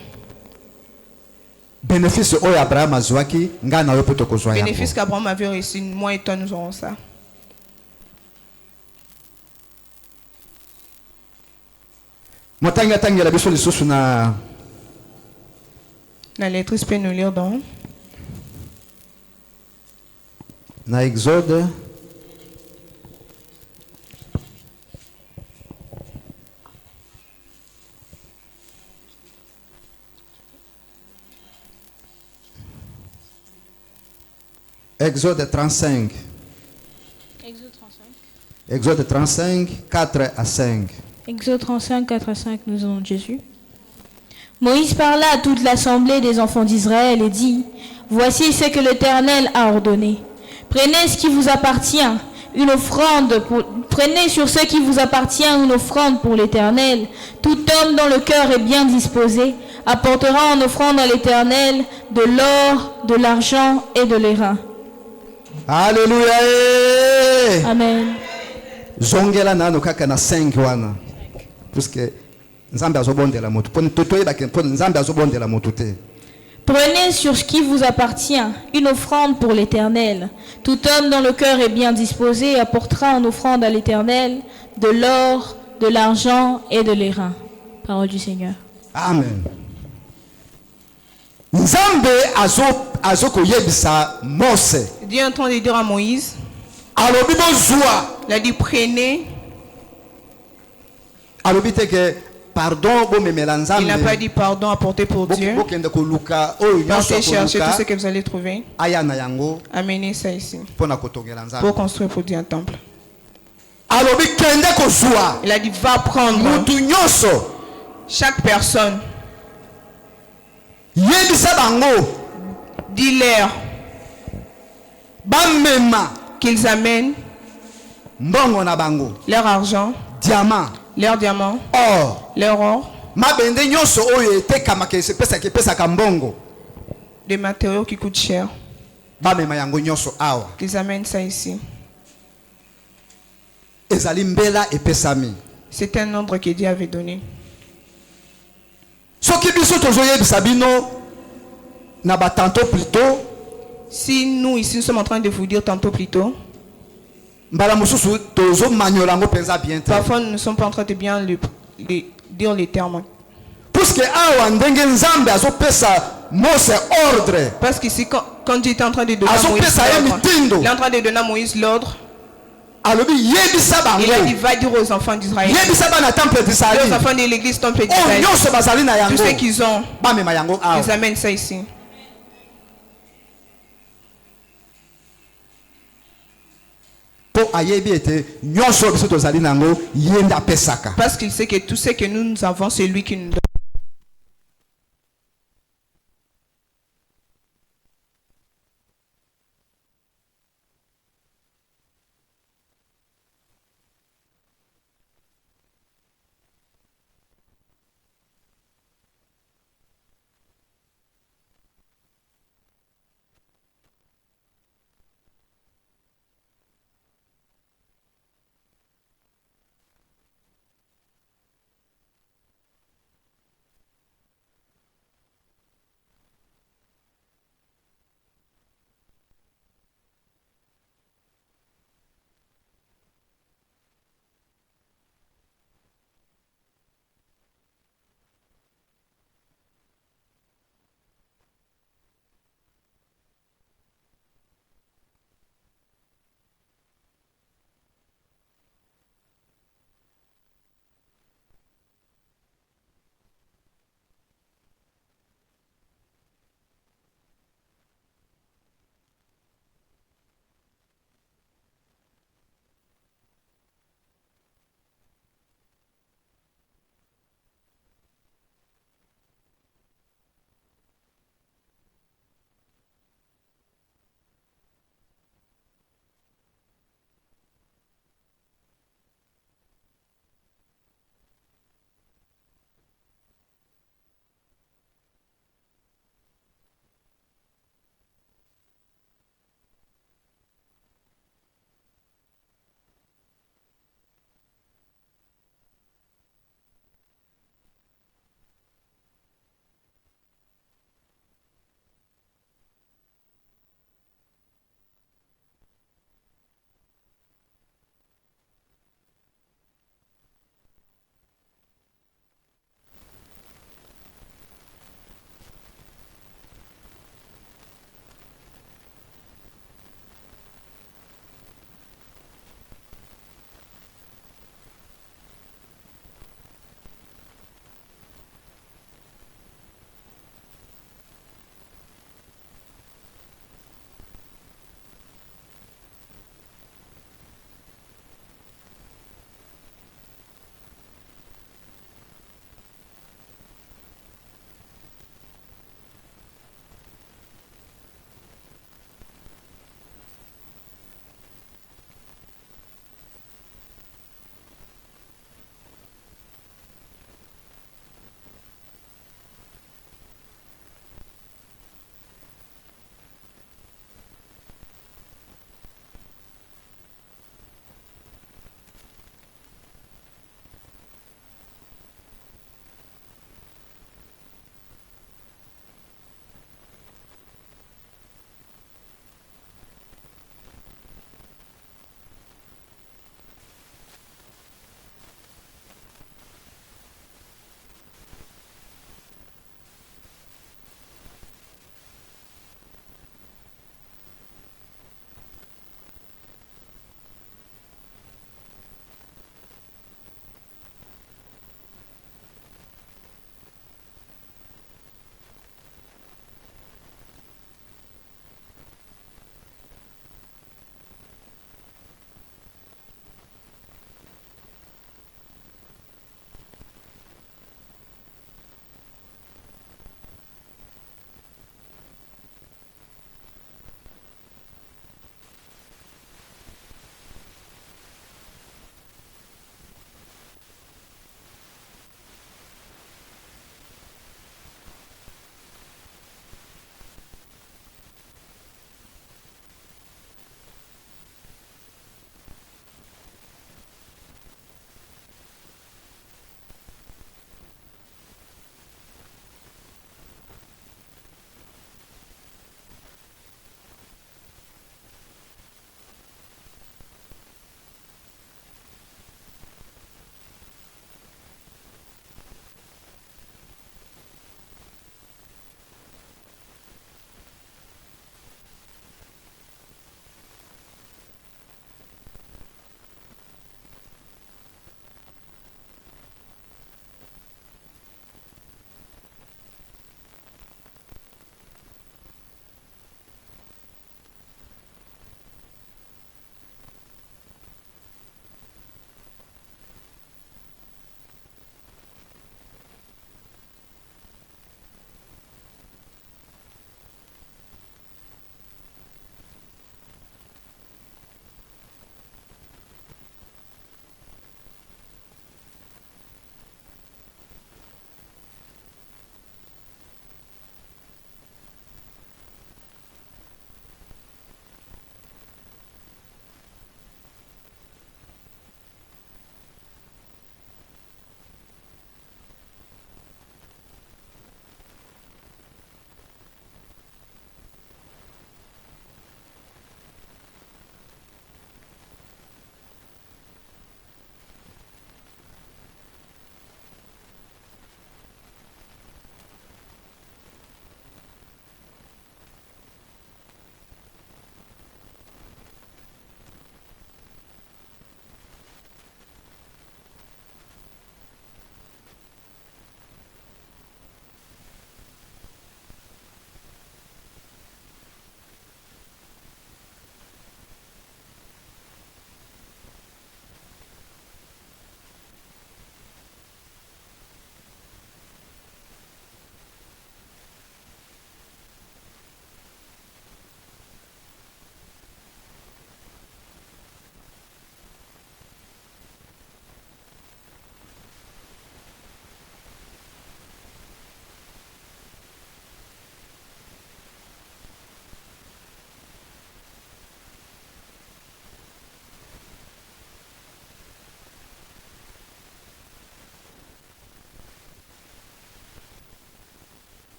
bénéfice qu'Abraham avait reçu, moi et toi nous aurons ça. La lectrice peut nous lire dans Exode. Exode 35. Exode 35, 4 à 5. Exode 35, 4 à 5, nous avons Jésus. Moïse parla à toute l'assemblée des enfants d'Israël et dit, voici ce que l'Éternel a ordonné. Prenez ce qui vous appartient, une offrande prenez sur ce qui vous appartient une offrande pour l'Éternel. Tout homme dont le cœur est bien disposé apportera en offrande à l'Éternel de l'or, de l'argent et de l'airain. Alléluia. Amen. Zongela na no kaka na 5 wana. Puisque Nzambe azobondela moto. Pour Nzambe azobondela moto te. Prenez sur ce qui vous appartient une offrande pour l'Éternel. Tout homme dont le cœur est bien disposé apportera en offrande à l'Éternel de l'or, de l'argent et de l'airain. Parole du Seigneur. Amen. Nzambe azoko yebisa Mose. Dieu est en train de dire à Moïse. Il a dit prenez. Il n'a pas dit pardon apporté pour Dieu. Partez chercher tout ce que vous allez trouver. Amenez ça ici. Pour construire pour Dieu un temple. Il a dit va prendre. Chaque personne. Dis-leur qu'ils amènent leur argent, leur diamant, leur or, des matériaux qui coûtent cher. Qu'ils amènent ça ici. C'est un ordre que Dieu avait donné. Si nous ici nous sommes en train de vous dire tantôt plus tôt, parfois nous ne sommes pas en train de bien dire les termes. Parce qu'ici quand Dieu est en train de donner à Moïse l'ordre, il est en train de donner à Moïse l'ordre. Il a dit, va dire aux enfants d'Israël, aux enfants de l'église temple d'Israël, tout ce qu'ils ont, ils amènent ça ici. Parce qu'il sait que tout ce que nous avons, c'est lui qui nous donne.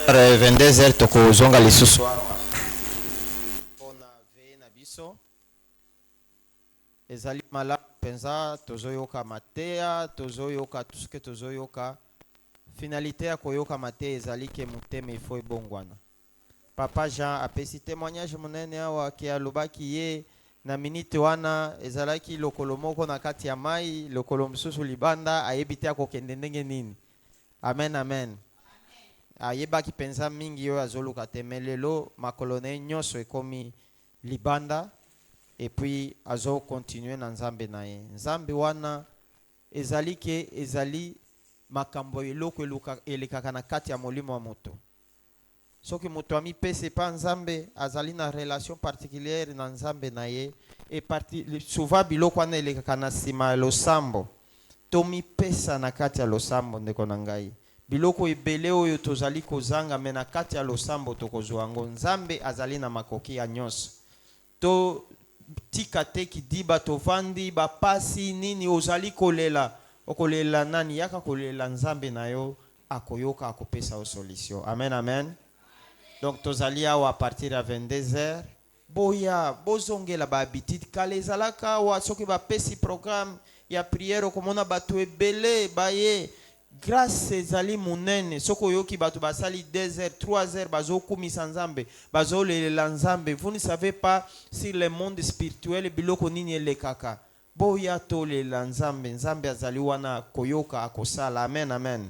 22h tokozonga lisusu pona ve na biso ezali malamu penza tozoyoka mateya tozoyoka tout ce que tozoyoka finalité ya koyoka mateya ezali ke motema ifo ebongwana. Papa Jean apesi témoignage monene awa ke alobaki ye na minute wana ezalaki lokolo moko na kati ya mai lokolo mosusu libanda ayebi te akokende ndenge nini. Amen, amen. Ayebaki penza mingi yo azoluka te me lelo makolo na ye nyonso ekomi libanda et puis azo continuer na nzambe na ye. Nzambe wana ezali ke ezali makambo eloko elekaka na kati ya molimo wa moto. Soki moto amipese pa nzambe azali na relation particulière na nzambe na ye et souvent biloko wana elekaka na nsima ya losambo tomipesa na kati ya losambo ndeko na ngai. Biloko ebele oyo tozali kozanga me na kati ya losambo tokozwa yango. Nzambe azali na makoki ya nyonso. To tika te kidiba tovandi bapasi nini ozali kolela okolela nani yaka kolela nzambe na yo akoyoka akopesa o solution. Amen, amen. Donc tozali awa à partir ya 22h boya bozongela ba habitude kala ezalaka wa soki bapesi programme ya prière okomona bato ebele baye grâce ezali munene soko yoki bato basali 2h 3h bazokumisa nzambe bazolelela nzambe. Vous ne savez pas si le monde spirituel biloko nini elekaka boya tolela nzambe. Nzambe azali wana koyoka akosala. Amen, amen.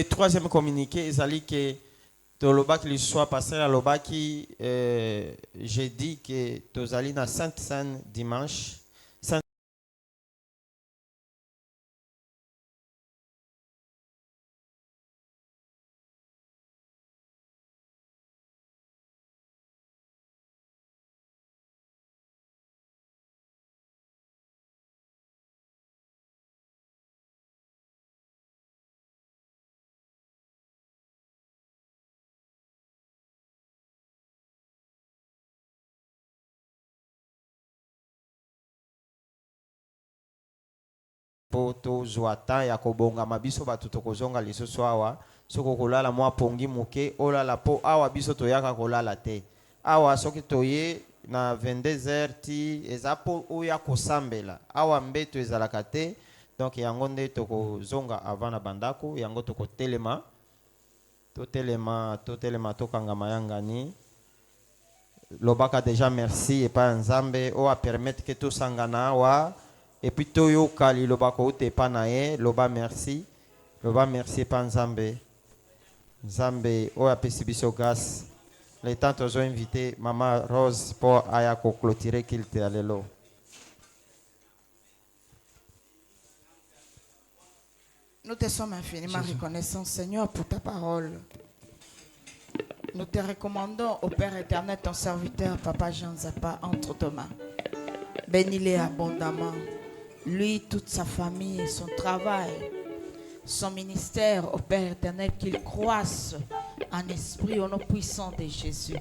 Troisième communiqué ezali ke tolobaki li soit pasteur alobaki j'ai dit que tozali na Sainte Seine dimanche. Tozwata ya kobongama biso bato tokozonga lisusu awa soko kolala mwa pongi moke olala po awa biso toyaka kolala te awa soki toye na 22h ti eza po oya kosambela awa mbeto ezalaka te. Donc yango nde tokozonga avant na bandako yango tokotelema totelema tokangama yangani lobaka déjà merci et pas nzambe o a permettre que tosangana awa. Et puis toyo kali loba ko te panaye loba merci pa nzambe nzambe o apesi biso grâce. Les temps ont invité Maman Rose pour aya ko clôturer kilte alelo. Nous te sommes infiniment reconnaissants, Seigneur, pour ta parole. Nous te recommandons au Père éternel, ton serviteur, Papa Jean Zappa, entre tes mains. Bénis-les abondamment. Lui, toute sa famille, son travail, son ministère, au Père éternel, qu'il croisse en esprit au nom puissant de Jésus.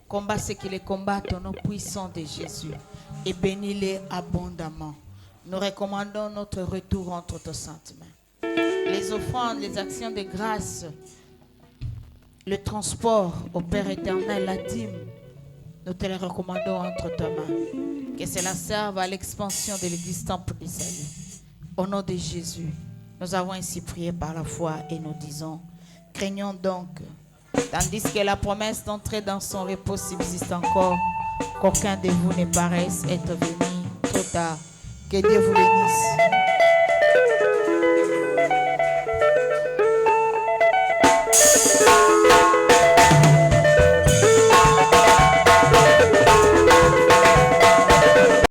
Combat ce qui les combattent au nom puissant de Jésus. Et bénis-les abondamment. Nous recommandons notre retour entre tes saintes mains. Les offrandes, les actions de grâce, le transport au Père éternel, la dîme, nous te les recommandons entre tes mains. Que cela serve à l'expansion de l'Église Temple du Salut. Au nom de Jésus, nous avons ainsi prié par la foi et nous disons, craignons donc, tandis que la promesse d'entrer dans son repos subsiste encore, qu'aucun de vous ne paraisse être venu trop tard. Que Dieu vous bénisse.